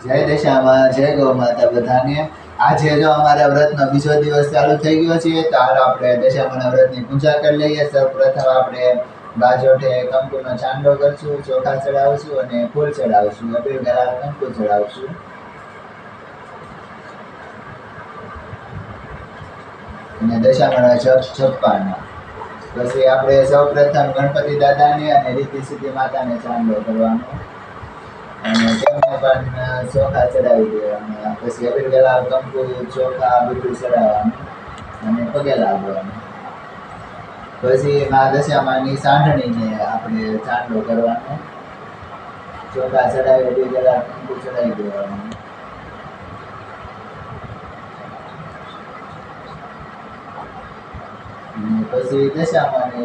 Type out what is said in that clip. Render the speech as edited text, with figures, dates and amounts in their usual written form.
જય દશામાં, જય ગૌ માતા બધાને. આજે જો અમારા વ્રતનો બીજો દિવસ ચાલુ થઈ ગયો છે, તો હાલો આપણે દશામાના વ્રતની પૂજા કરી લઈએ. સૌપ્રથમ આપણે બાજોઠે કંકુનો ચાંદલો કરશું, ચોખા ચડાવશું અને ફૂલ ચડાવશું, અબીર ગુલાલ કંકુ ચડાવશું. અને દશામાના જપ છપ્પાના. પછી આપણે સૌપ્રથમ ગણપતિ દાદાને અને રીતિ સિદ્ધિ માતાને ચાંદલો કરવાનો અને તેમને પણ ચોખા ચડાવી દેવાના. પછી અબીર ગુલાલ કંકુ ચોખા બધું ચડાવવાનું અને પગે લાગવાનું. પછી મા દશામાની સાંઢણીને આપણે ચાંદલો કરવાનો, ચોખા ચડાવી અબીર ગુલાલ કંકુ ચડાવી દેવાનું. પછી દશામાને